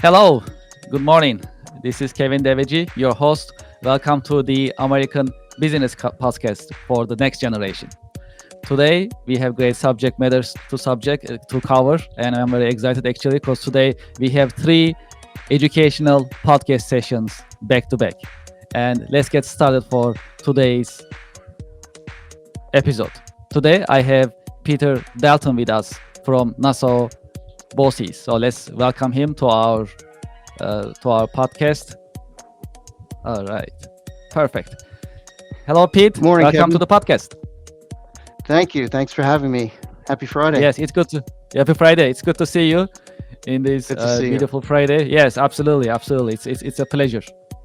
Hello, good morning. This is Kevin Deveji, your host. Welcome to the American Business Podcast for the next generation. Today we have great subject matters to cover, and I'm very excited actually because today we have three educational podcast sessions back to back. And let's get started for today's episode. Today I have Peter Dalton with us from Nassau Bosses. So let's welcome him to our podcast. All right, perfect. Hello, Pete. Good morning, Welcome to Kevin. the podcast. Thank you. Thanks for having me. Happy Friday. Yes, it's good to happy Friday. It's good to see you in this Good to see you. beautiful Friday. Yes, absolutely, absolutely. It's a pleasure.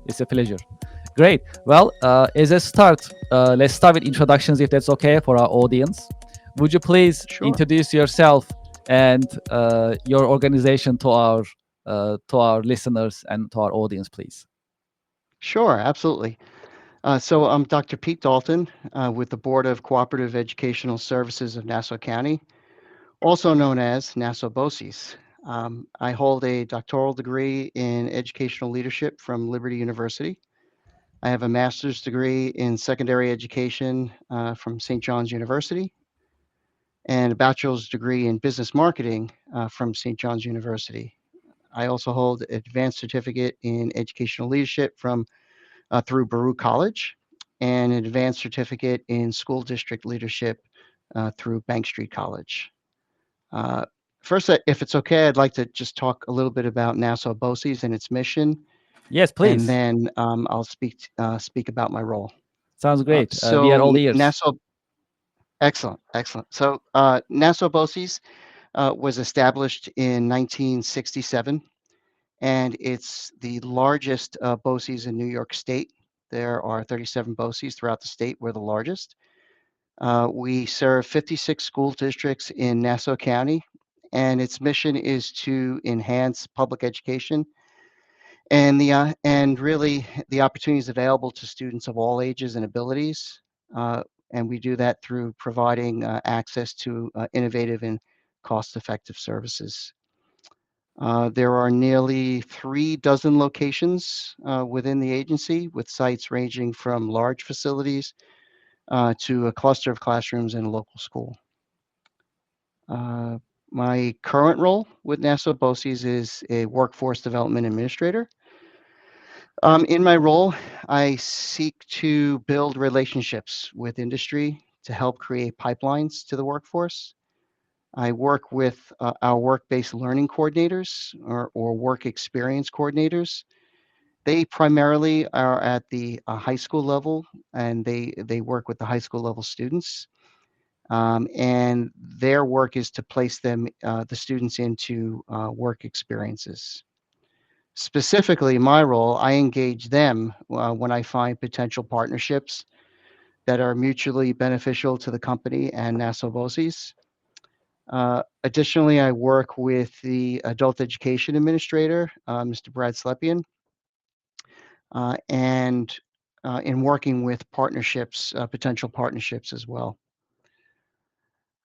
It's a pleasure. Great. Well, as a start, let's start with introductions, if that's okay for our audience. Would you please Sure. introduce yourself and your organization to our listeners and to our audience, please? Sure. Absolutely. So I'm Dr. Pete Dalton with the Board of Cooperative Educational Services of Nassau County, also known as Nassau BOCES. I hold a doctoral degree in educational leadership from Liberty University. I have a master's degree in secondary education from St. John's University and a bachelor's degree in business marketing from St. John's University. I also hold an advanced certificate in educational leadership from through Baruch College and an advanced certificate in school district leadership through Bank Street College. Uh, First, if it's okay, I'd like to just talk a little bit about Nassau BOCES and its mission, Yes, and please. then I'll speak about my role. Sounds Uh, great. We are so all ears. Nassau, excellent, excellent. So Nassau BOCES was established in 1967 and it's the largest BOCES in New York State. There are 37 BOCES throughout the state. We're the largest. We serve 56 school districts in Nassau County, and its mission is to enhance public education and really the opportunities available to students of all ages and abilities. And we do that through providing access to innovative and cost-effective services. There are nearly 3 dozen locations within the agency, with sites ranging from large facilities to a cluster of classrooms in a local school. Uh, my current role with Nassau BOCES is a workforce development administrator. In my role, I seek to build relationships with industry to help create pipelines to the workforce. I work with our work-based learning coordinators or work experience coordinators. They primarily are at the high school level, and they work with the high school level students. And their work is to place the students into work experiences. Specifically, my role, I engage them when I find potential partnerships that are mutually beneficial to the company and Nassau BOCES. Additionally, I work with the adult education administrator, Mr. Brad Slepian, and in working with partnerships, potential partnerships as well.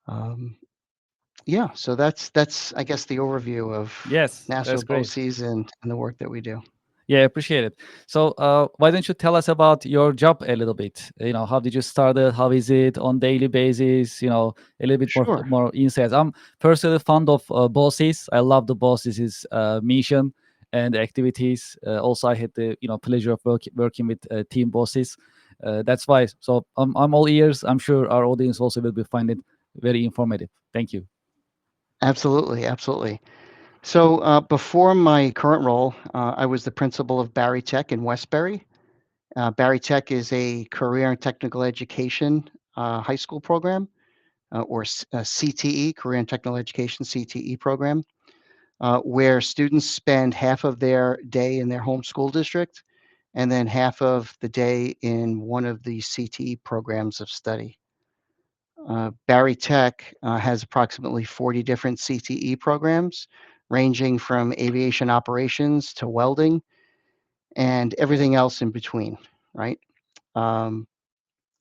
Um, yeah, so that's I guess the overview of Yes, Nassau that's great. BOCES and the work that we do. Yeah, appreciate it. So, why don't you tell us about your job a little bit? You know, how did you start it? How is it on daily basis? You know, a little bit Sure. more insights. I'm personally fond of bosses. I love the bosses' mission and activities. Also, I had the pleasure of working with team bosses. That's why. So I'm all ears. I'm sure our audience also will be find it very informative. Thank you. Absolutely, absolutely. So before my current role, I was the principal of Barry Tech in Westbury. Barry Tech is a career and technical education high school program, or CTE, Career and Technical Education CTE program, where students spend half of their day in their home school district and then half of the day in one of the CTE programs of study. Barry Tech has approximately 40 different CTE programs, ranging from aviation operations to welding and everything else in between, right? Um,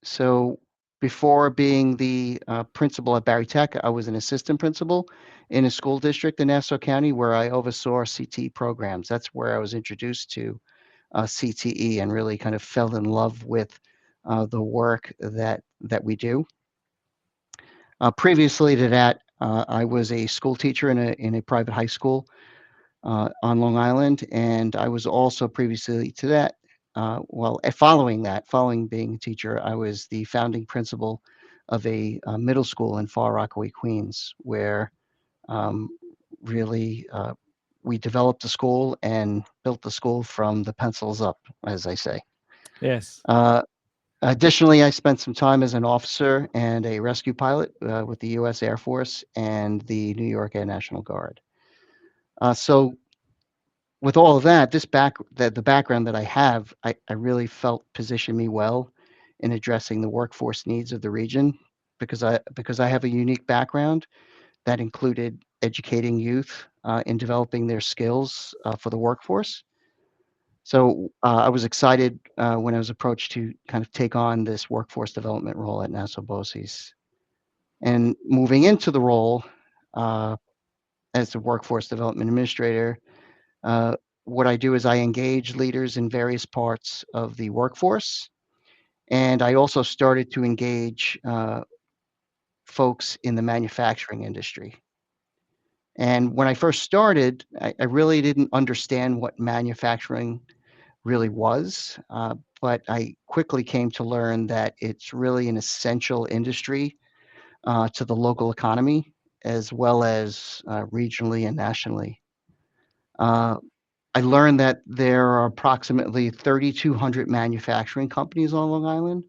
so before being the principal at Barry Tech, I was an assistant principal in a school district in Nassau County where I oversaw CTE programs. That's where I was introduced to CTE and really kind of fell in love with the work that we do. Previously to that, I was a school teacher in a private high school on Long Island, and I was also previously to that, following being a teacher, I was the founding principal of a middle school in Far Rockaway, Queens, where um, really we developed the school and built the school from the pencils up, as I say. Yes. Uh, Additionally, I spent some time as an officer and a rescue pilot with the U.S. Air Force and the New York Air National Guard. So with all of that, the background that I have, I really felt positioned me well in addressing the workforce needs of the region because I have a unique background that included educating youth in developing their skills for the workforce. So I was excited when I was approached to kind of take on this workforce development role at Nassau BOCES. And moving into the role uh, as the workforce development administrator, uh, what I do is I engage leaders in various parts of the workforce. And I also started to engage folks in the manufacturing industry. And when I first started, I really didn't understand what manufacturing really was. But I quickly came to learn that it's really an essential industry to the local economy, as well as regionally and nationally. Uh, I learned that there are approximately 3,200 manufacturing companies on Long Island,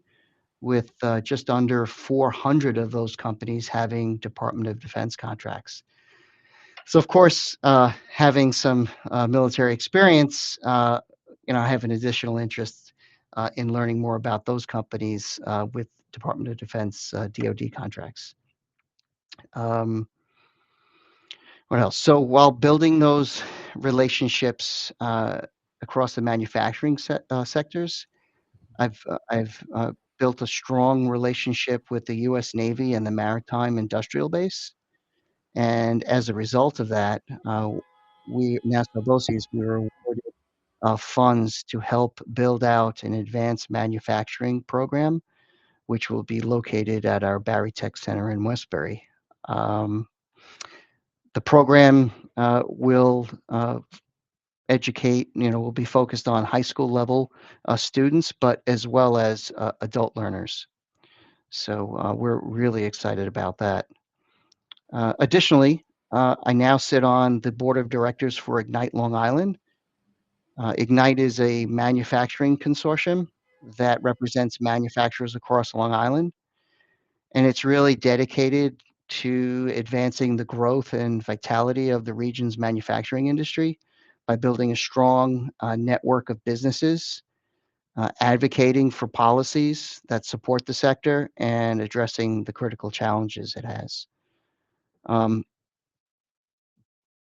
with just under 400 of those companies having Department of Defense contracts. So, of course, having some military experience, I have an additional interest in learning more about those companies with Department of Defense DoD contracts. Um, what else? So, while building those relationships across the manufacturing sectors, I've built a strong relationship with the U.S. Navy and the Maritime Industrial Base. And as a result of that, National BOCES, we were awarded funds to help build out an advanced manufacturing program, which will be located at our Barry Tech Center in Westbury. Um, the program will educate, will be focused on high school level students, but as well as adult learners. So we're really excited about that. Additionally, I now sit on the board of directors for Ignite Long Island. Ignite is a manufacturing consortium that represents manufacturers across Long Island, and it's really dedicated to advancing the growth and vitality of the region's manufacturing industry by building a strong network of businesses, advocating for policies that support the sector, and addressing the critical challenges it has. Um,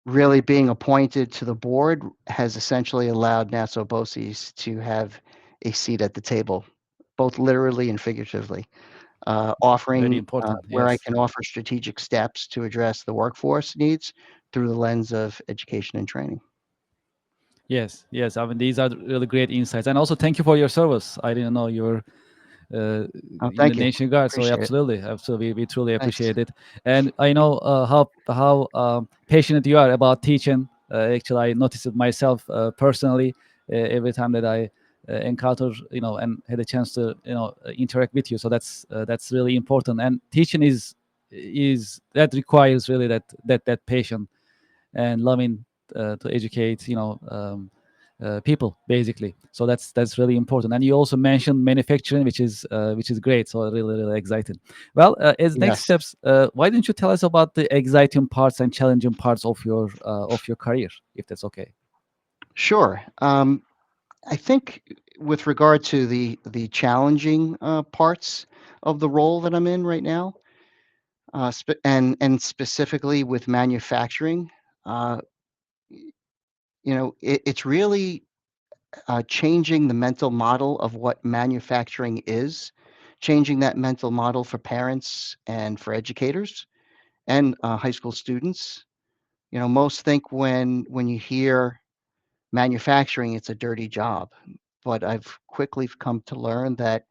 Really being appointed to the board has essentially allowed Nassau BOCES to have a seat at the table, both literally and figuratively, Very offering important. where I Yes. can offer strategic steps to address the workforce needs through the lens of education and training. Yes. Yes. I mean, these are really great insights. And also, thank you for your service. I didn't know you were uh, in the Thank you. Nation Guard. So Appreciate it. absolutely, absolutely, we truly Thanks. appreciate it. And I know how passionate you are about teaching. Actually, I noticed it myself personally every time that I encounter, and had a chance to, interact with you. So that's really important. And teaching is that requires really that passion and loving to educate, people basically. So that's really important. And you also mentioned manufacturing, which is great. So really excited. Well, as next Yes, steps, why don't you tell us about the exciting parts and challenging parts of your career, if that's okay? sure. I think with regard to the challenging parts of the role that I'm in right now, and specifically with manufacturing, uh, it's really changing the mental model of what manufacturing is, changing that mental model for parents and for educators and high school students. Most think when you hear manufacturing, it's a dirty job, but I've quickly come to learn that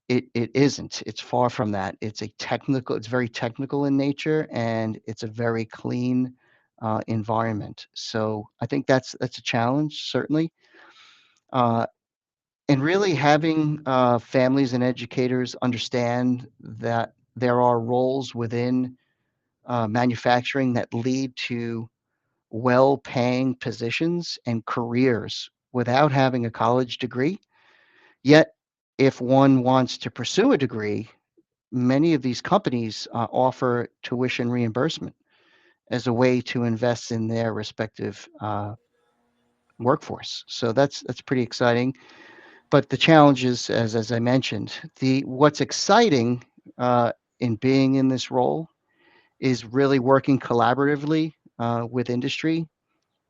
it isn't. It's far from that. It's very technical in nature, and it's a very clean environment. So I think that's a challenge, certainly. Uh, and really having families and educators understand that there are roles within manufacturing that lead to well-paying positions and careers without having a college degree. Yet, if one wants to pursue a degree, many of these companies offer tuition reimbursement as a way to invest in their respective workforce. So that's pretty exciting. But the challenges, as I mentioned, the what's exciting in being in this role is really working collaboratively with industry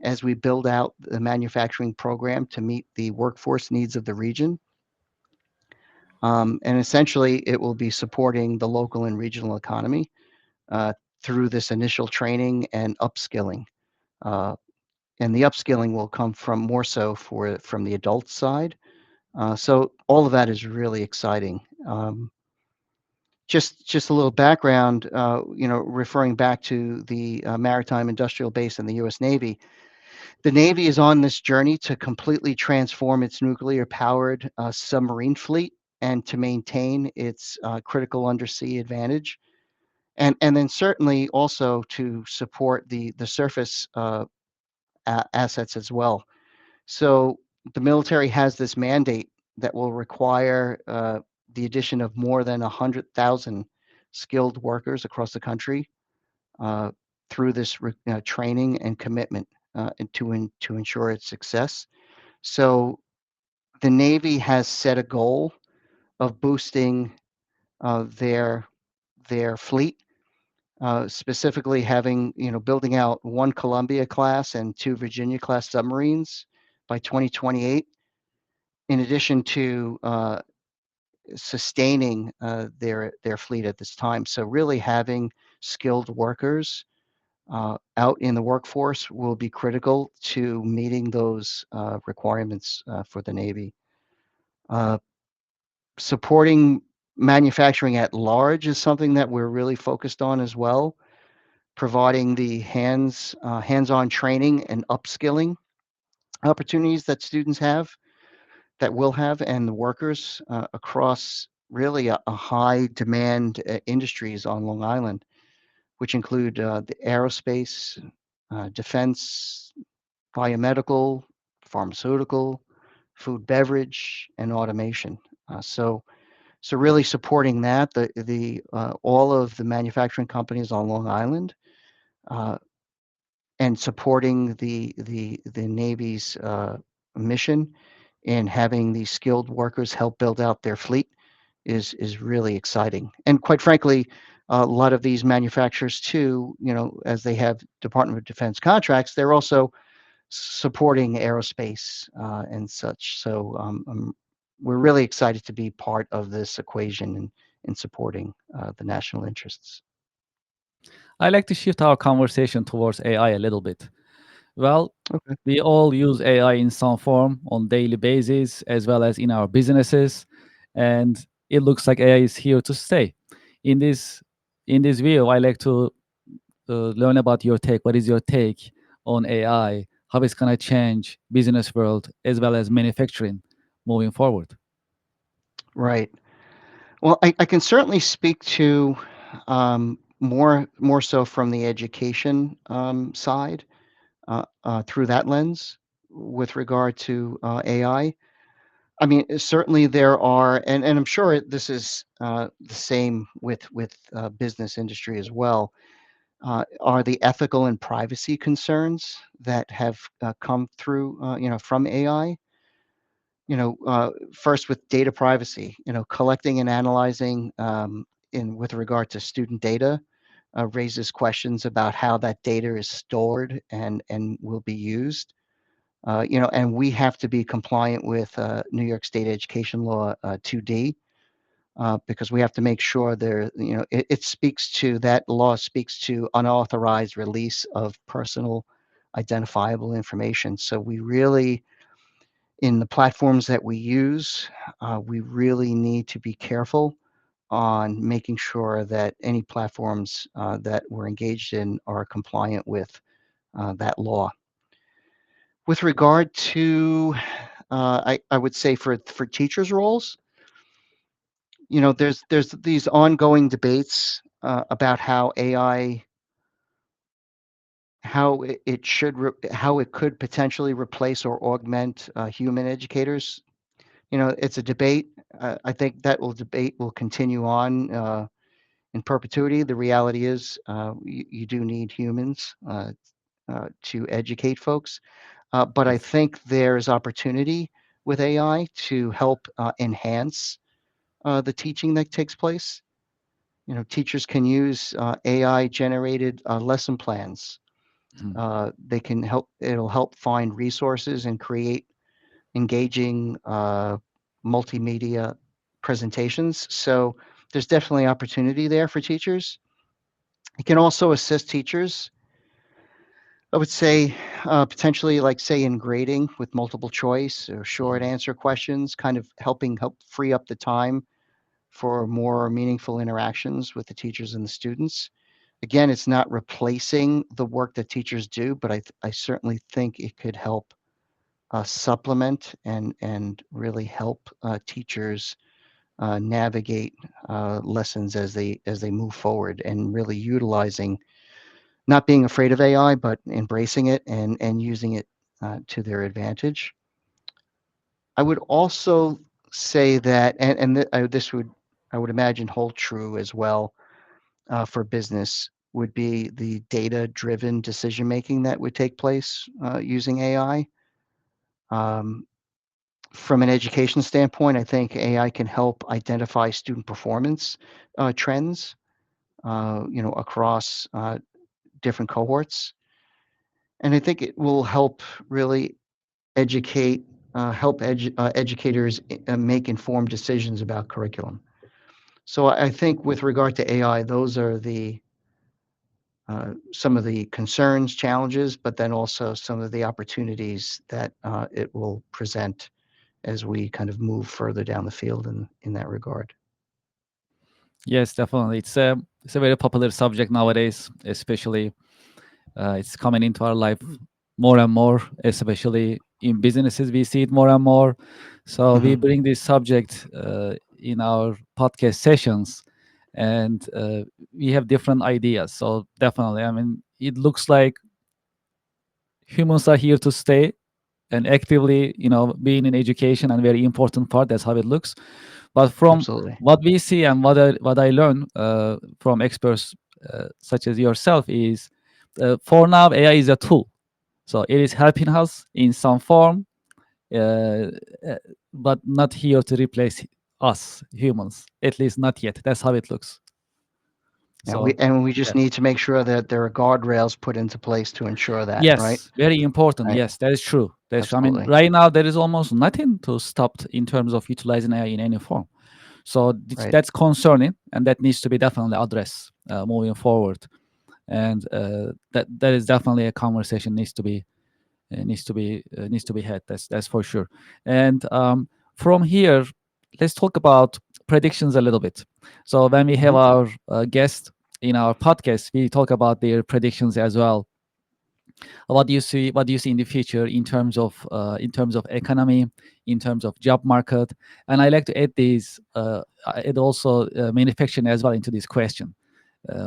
as we build out the manufacturing program to meet the workforce needs of the region. And essentially, it will be supporting the local and regional economy uh, through this initial training and upskilling. Uh, and the upskilling will come from more so from the adult side. So all of that is really exciting. Just a little background, referring back to the maritime industrial base in the U.S. Navy. The Navy is on this journey to completely transform its nuclear-powered submarine fleet and to maintain its critical undersea advantage, and then certainly also to support the surface assets as well. So the military has this mandate that will require the addition of more than 100,000 skilled workers across the country uh, through this training and commitment to ensure its success. So the Navy has set a goal of boosting their fleet, specifically building out one Columbia class and two Virginia class submarines by 2028, in addition to sustaining their fleet at this time. So really having skilled workers out in the workforce will be critical to meeting those requirements for the Navy. Uh, Supporting manufacturing at large is something that we're really focused on as well, providing the hands-on training and upskilling opportunities that students will have, and the workers across really a high demand industries on Long Island, which include the aerospace, defense, biomedical, pharmaceutical, food, beverage, and automation. So really supporting that, the all of the manufacturing companies on Long Island, uh, and supporting the Navy's mission in having these skilled workers help build out their fleet is really exciting. And quite frankly, a lot of these manufacturers too, as they have Department of Defense contracts, they're also supporting aerospace and such. So we're really excited to be part of this equation in supporting the national interests. I like to shift our conversation towards AI a little bit. Well, Okay. we all use AI in some form on daily basis as well as in our businesses, and it looks like AI is here to stay. In this in this video, I like to learn about your take. What is your take on AI? How it's gonna change business world as well as manufacturing moving forward? Right. Well, I can certainly speak to more so from the education side through that lens with regard to AI. I mean, certainly there are, and I'm sure this is the same with business industry as well. Are the ethical and privacy concerns that have come through, from AI? First with data privacy. Collecting and analyzing in with regard to student data raises questions about how that data is stored and will be used. And we have to be compliant with New York State Education Law 2D, because we have to make sure it speaks to that law speaks to unauthorized release of personal identifiable information. So we really, in the platforms that we use, we really need to be careful on making sure that any platforms that we're engaged in are compliant with that law. With regard to, I would say for teachers' roles, there's these ongoing debates about how AI, how it could potentially replace or augment human educators. It's a debate. I think that debate will continue on in perpetuity. The reality is, you do need humans to educate folks. But I Yes. think there's opportunity with AI to help enhance the teaching that takes place. Teachers can use AI generated lesson plans. Mhm. They can help, it'll help find resources and create engaging multimedia presentations. So there's definitely opportunity there for teachers. It can also assist teachers, I would say, potentially, like, say, in grading with multiple choice or short Mhm. answer questions, kind of help free up the time for more meaningful interactions with the teachers and the students. Again, it's not replacing the work that teachers do, but I certainly think it could help supplement and really help teachers navigate lessons as they move forward, and really utilizing, not being afraid of AI, but embracing it and using it to their advantage. I would also say that, this would, I would imagine, hold true as well for business, would be the data-driven decision making that would take place using AI. Um, from an education standpoint, I think AI can help identify student performance trends, across different cohorts, and I think it will help really educate, educators make informed decisions about curriculum. So I think with regard to AI, those are the some of the concerns, challenges, but then also some of the opportunities that it will present as we kind of move further down the field in that regard. Yes, definitely. It's a very popular subject nowadays, especially it's coming into our life more and more, especially in businesses. We see it more and more. So we Hmm. bring this subject in our podcast sessions, and we have different ideas. So definitely, I mean, it looks like humans are here to stay and actively, being in education and very important part. That's how it looks. But from Absolutely. what we see and what I learn from experts such as yourself is, for now AI is a tool, so it is helping us in some form, uh, uh, but not here to replace us humans. At least not yet. That's how it looks. And we So and we yeah. just need to make sure that there are guardrails put into place to ensure that, right? Yes, very important. Right. Yes, that is true. That's true. I mean, Absolutely. right now there is almost nothing to stop in terms of utilizing AI in any form. So Right. that's concerning, and that needs to be definitely addressed moving forward. And that is definitely a conversation needs to be had. That's for sure. And from here, let's talk about predictions a little bit. So when we have Hmm. our guest in our podcast, we talk about their predictions as well. What do you see? What do you see in the future in terms of economy, in terms of job market? And I like to add these, add also manufacturing as well into this question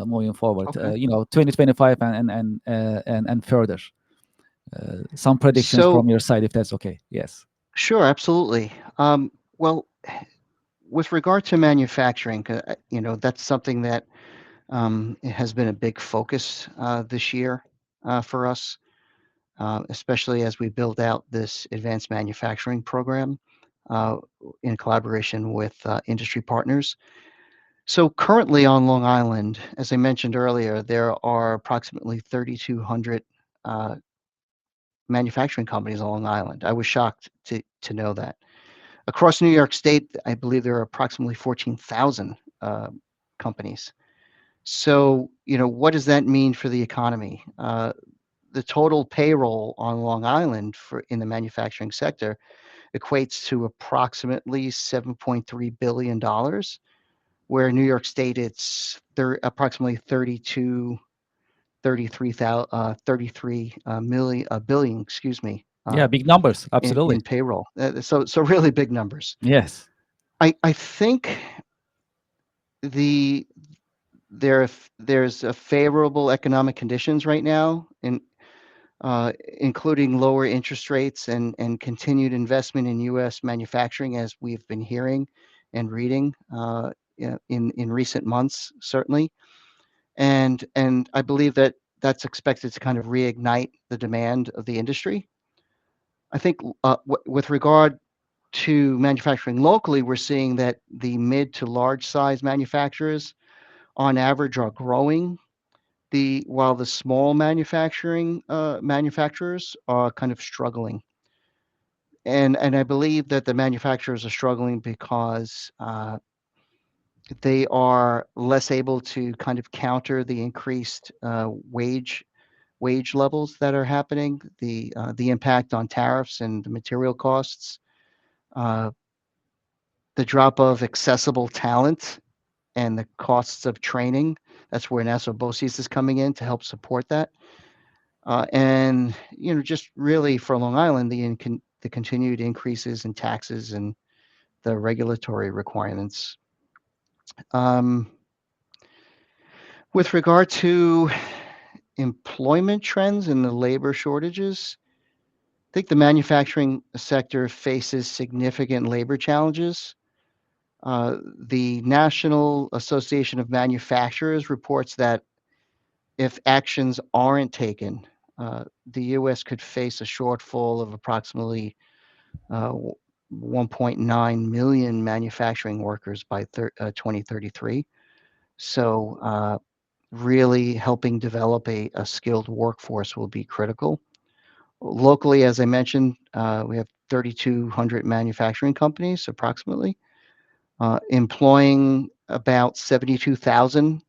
moving forward. Okay. 2025 and further. Some predictions So from your side, if that's okay. Yes. sure, absolutely. Well, with regard to manufacturing, that's something that it has been a big focus this year for us, especially as we build out this advanced manufacturing program uh, in collaboration with industry partners. So currently on Long Island, as I mentioned earlier, there are approximately 3,200 uh, manufacturing companies on Long Island. I was shocked to know that. Across New York State, I believe there are approximately 14,000 companies. So, what does that mean for the economy? The total payroll on Long Island in the manufacturing sector equates to approximately $7.3 billion, where New York State it's approximately 33 million billion, excuse me, Yeah, big numbers. Absolutely. in payroll. So really big numbers. Yes. I think the there's a favorable economic conditions right now, including lower interest rates and continued investment in U.S. manufacturing, as we've been hearing and reading in recent months, certainly. And I believe that that's expected to kind of reignite the demand of the industry. I think with regard to manufacturing locally, we're seeing that the mid to large size manufacturers, on average, are growing. While the small manufacturers are kind of struggling. And I believe that the manufacturers are struggling because they are less able to kind of counter the increased wage levels that are happening, the impact on tariffs and the material costs, uh, the drop of accessible talent, and the costs of training. That's where Nassau BOCES is coming in to help support that. And just really for Long Island, the continued increases in taxes and the regulatory requirements. Um, with regard to employment trends and the labor shortages, I think the manufacturing sector faces significant labor challenges. The National Association of Manufacturers reports that if actions aren't taken, the U.S. could face a shortfall of approximately 1.9 million manufacturing workers by 2033. So, really helping develop a skilled workforce will be critical. Locally, as I mentioned, we have 3,200 manufacturing companies approximately, employing about 72,000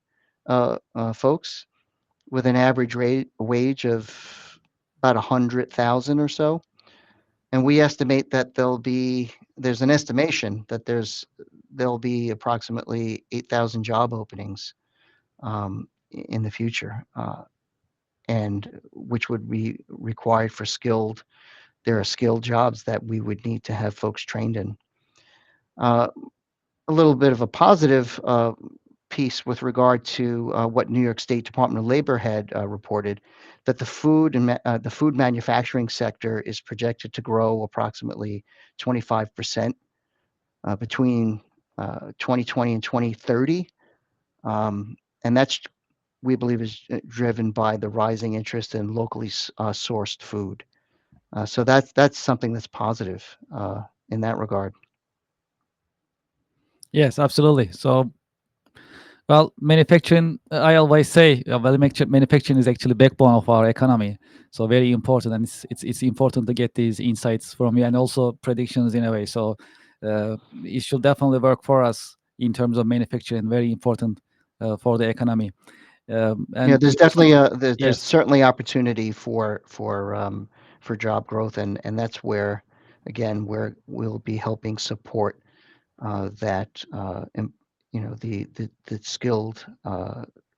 folks with an average wage of about 100,000 or so. And we estimate that there's an estimation that there'll be approximately 8,000 job openings in the future, and which would be required for there are skilled jobs that we would need to have folks trained in. Uh, a little bit of a positive piece with regard to what New York State Department of Labor had reported, that the food manufacturing sector is projected to grow approximately 25% between 2020 and 2030, and that's, we believe, is driven by the rising interest in locally sourced food. So that's something that's positive in that regard. Yes, absolutely. So, well, manufacturing, I always say, well, manufacturing is actually backbone of our economy. So very important, and it's important to get these insights from you and also predictions in a way. So it should definitely work for us in terms of manufacturing. Very important for the economy. Yeah, And there's you also, definitely there's yes, certainly opportunity for job growth, and that's where, again, where we'll be helping support that the skilled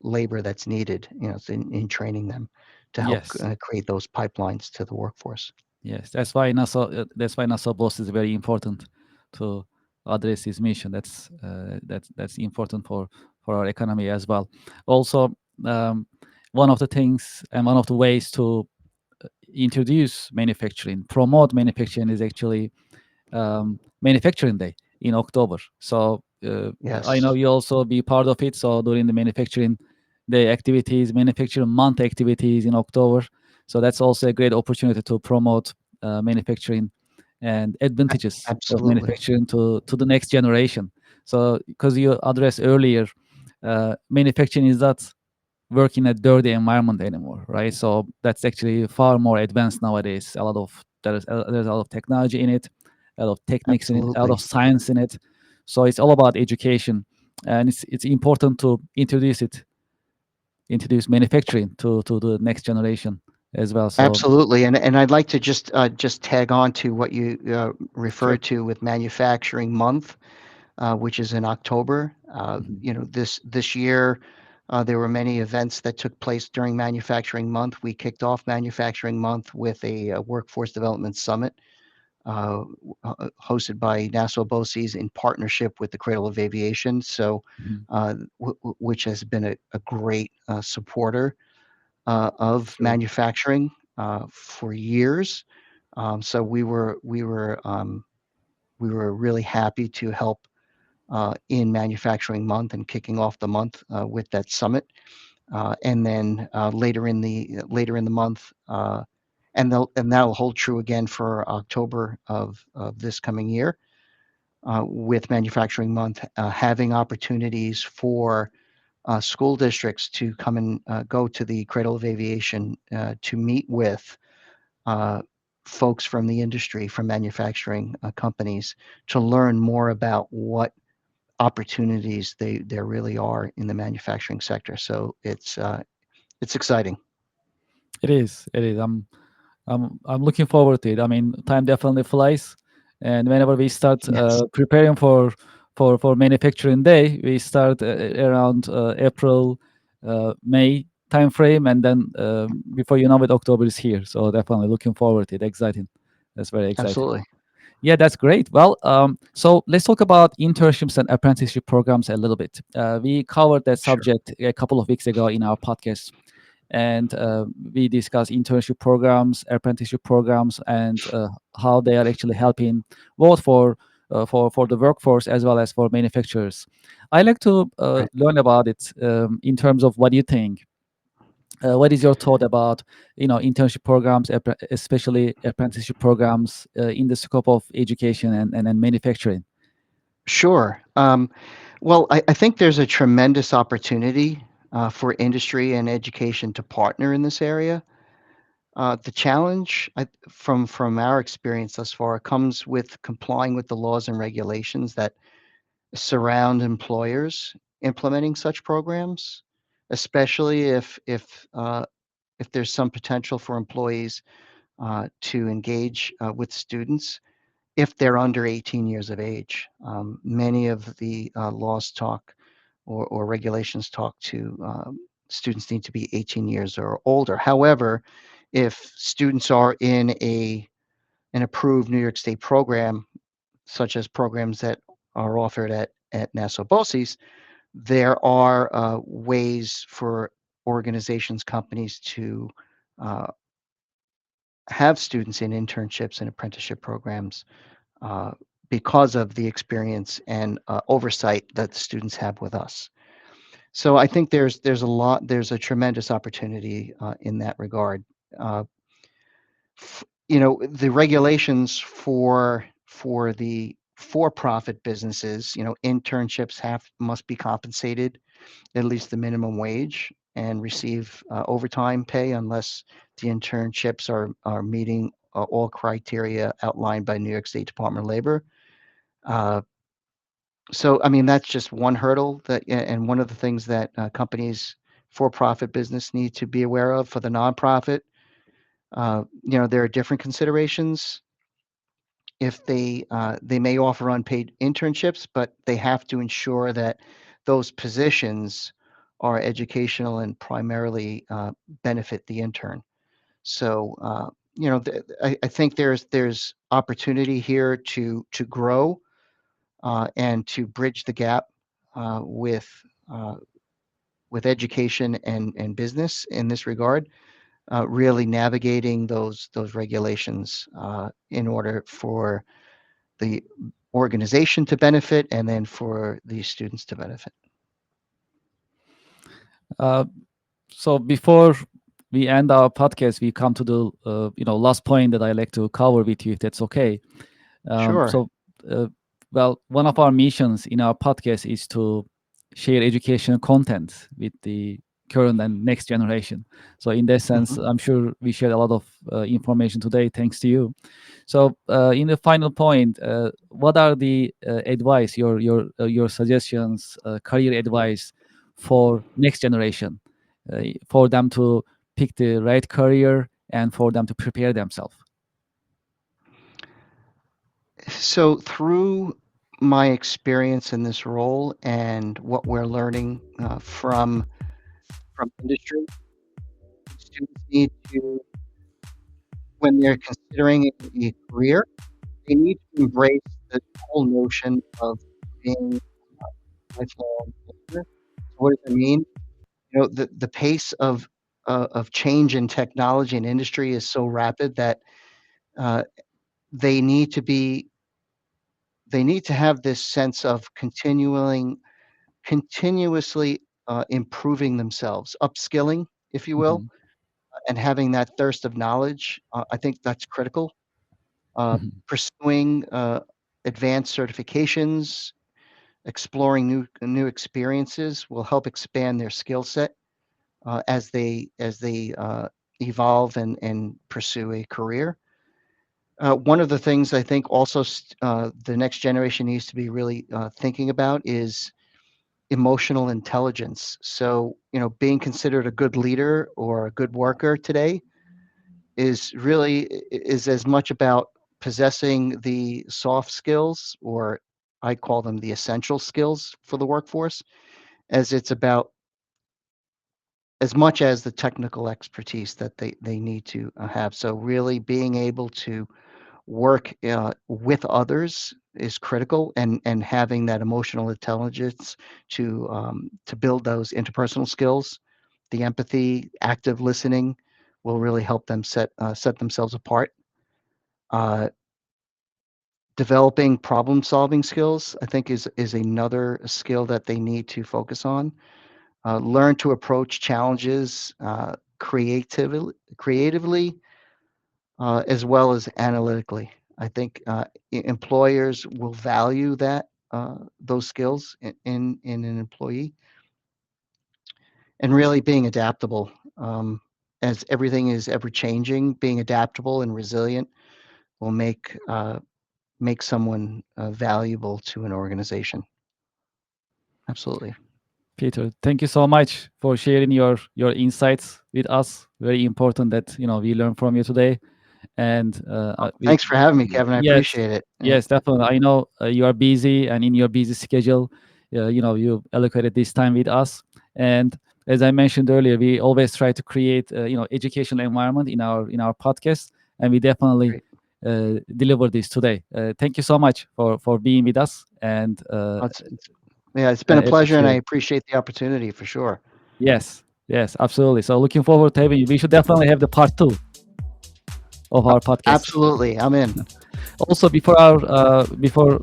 labor that's needed, in training them to help yes. create those pipelines to the workforce. Yes, that's why NASA boss is very important to address his mission. That's important for our economy as well. Also, um, one of the things and one of the ways to introduce manufacturing, promote manufacturing, is actually manufacturing day in October. So I know Yes, you also be part of it. So during the manufacturing day activities, manufacturing month activities in October. So that's also a great opportunity to promote manufacturing and advantages of absolutely. manufacturing to the next generation. So because you addressed earlier, manufacturing is not work in a dirty environment anymore, right? So that's actually far more advanced nowadays. There's a lot of technology in it, a lot of techniques in it, a lot of Absolutely. science in it. So it's all about education, and it's important to introduce manufacturing to the next generation as well. So Absolutely. And I'd like to just tag on to what you sure. referred to with Manufacturing Month, which is in October. Mhm. This year, there were many events that took place during Manufacturing Month. We kicked off Manufacturing Month with a workforce development summit uh, hosted by Nassau BOCES in partnership with the Cradle of Aviation. So, Mhm. which has been a great supporter of Sure. manufacturing for years. So we were really happy to help in Manufacturing Month and kicking off the month with that summit. And then later in the month, and that'll hold true again for October of this coming year with Manufacturing Month, having opportunities for school districts to come and go to the Cradle of Aviation to meet with uh, folks from the industry, from manufacturing companies, to learn more about what opportunities there really are in the manufacturing sector. So it's exciting. It is. It is. I'm looking forward to it. I mean, time definitely flies, and whenever we start Yes, preparing for manufacturing day, we start around April, May time frame, and then before you know it, October is here. So definitely looking forward to it. Exciting. That's very exciting. absolutely. Yeah, that's great. Well, so let's talk about internships and apprenticeship programs a little bit. We covered that Sure. subject a couple of weeks ago in our podcast, and we discuss internship programs, apprenticeship programs, and how they are actually helping both for the workforce as well as for manufacturers. I like to Right. learn about it in terms of what you think. What is your thought about internship programs, especially apprenticeship programs in the scope of education and manufacturing? Sure. Well, I think there's a tremendous opportunity for industry and education to partner in this area. The challenge, from our experience thus far, comes with complying with the laws and regulations that surround employers implementing such programs, especially if there's some potential for employees to engage with students if they're under 18 years of age. Many of the laws talk or regulations talk to students need to be 18 years or older. However, if students are in an approved New York State program, such as programs that are offered at Nassau BOCES, there are ways for organizations, companies to uh, have students in internships and apprenticeship programs uh, because of the experience and oversight that the students have with us. So I think there's a tremendous opportunity in that regard. Uh, the regulations for the for-profit businesses, internships have must be compensated at least the minimum wage and receive overtime pay unless the internships are meeting all criteria outlined by New York State Department of Labor. Uh, so, I mean, that's just one hurdle and one of the things that companies for-profit business need to be aware of. For the nonprofit, there are different considerations. If they may offer unpaid internships, but they have to ensure that those positions are educational and primarily benefit the intern. So, I think there's opportunity here to grow and to bridge the gap uh, with uh, with education and business in this regard. Really navigating those regulations in order for the organization to benefit and then for the students to benefit. Uh, so before we end our podcast, we come to the last point that I like to cover with you, if that's okay. Sure. So, uh, well, one of our missions in our podcast is to share educational content with the current and next generation. So in that sense, Mhm. I'm sure we shared a lot of information today, thanks to you. So in the final point, what are the advice, your suggestions, career advice for next generation, for them to pick the right career and for them to prepare themselves? So through my experience in this role and what we're learning from industry, students need to, when they're considering a career, they need to embrace the whole notion of being a lifelong learner. So what does that mean? You know, the pace of change in technology and industry is so rapid that uh, they need to be they need to have this sense of continuously improving themselves, upskilling, if you will, Mhm, and having that thirst of knowledge. I think that's critical. mhm, Pursuing advanced certifications, exploring new experiences will help expand their skill set as they evolve and pursue a career. One of the things I think also the next generation needs to be really thinking about is emotional intelligence. So, you know, being considered a good leader or a good worker today is as much about possessing the soft skills, or I call them the essential skills for the workforce, as it's about as much as the technical expertise that they need to have. So really being able to work with others is critical, and having that emotional intelligence to build those interpersonal skills, the empathy, active listening, will really help them set themselves apart. Uh, Developing problem solving skills, I think, is another skill that they need to focus on. Learn to approach challenges creatively, as well as analytically. I think employers will value those skills in an employee, and really being adaptable. As everything is ever changing, being adaptable and resilient will make someone valuable to an organization. Absolutely. Peter, thank you so much for sharing your insights with us. Very important that we learn from you today. And Thanks for having me, Kevin. I yes, appreciate it. yes, definitely. I know you are busy, and in your busy schedule, you allocated this time with us. And as I mentioned earlier, we always try to create educational environment in our podcast, and we definitely Great. deliver this today. Thank you so much for being with us, and Yeah, it's been I a pleasure, and I appreciate it. appreciate the opportunity for sure. Yes, yes, absolutely. So looking forward to having you. We should definitely have the part two of Uh, our podcast. Absolutely, I'm in. Also, before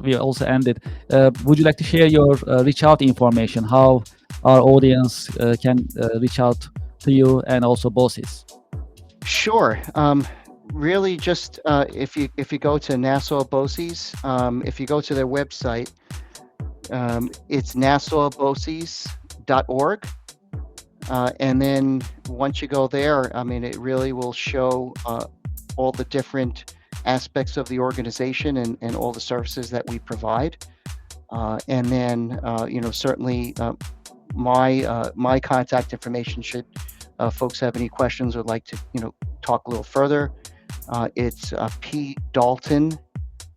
we also ended, would you like to share your reach out information? How our audience can reach out to you and also bosses? Sure. Really, just if you go to Nassau BOCES, if you go to their website, it's nassauBOCES.org. And then once you go there, I mean, it really will show all the different aspects of the organization and all the services that we provide. And then, certainly my contact information should folks have any questions or would like to, talk a little further. It's pdalton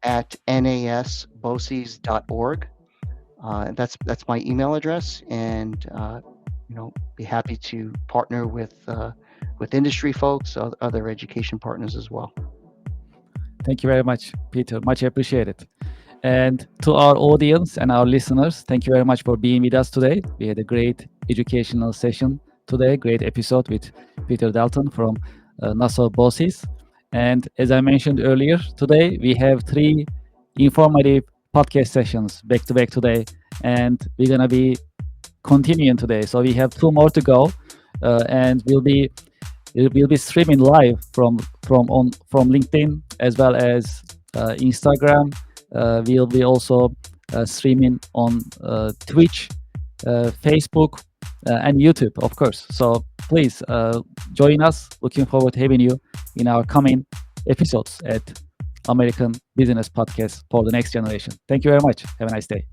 at nasboces.org. That's my email address, and be happy to partner with industry folks, other education partners as well. Thank you very much, Peter. Much appreciated. And to our audience and our listeners, thank you very much for being with us today. We had a great educational session today, great episode with Peter Dalton from Nassau Bosses. And as I mentioned earlier, today we have three informative podcast sessions back to back today, and we're gonna be continuing today. So we have two more to go, and we'll be streaming live from LinkedIn as well as Instagram. We'll be also streaming on Twitch, Facebook, and YouTube, of course. So please join us. Looking forward to having you in our coming episodes at American Business Podcast for the next generation. Thank you very much. Have a nice day.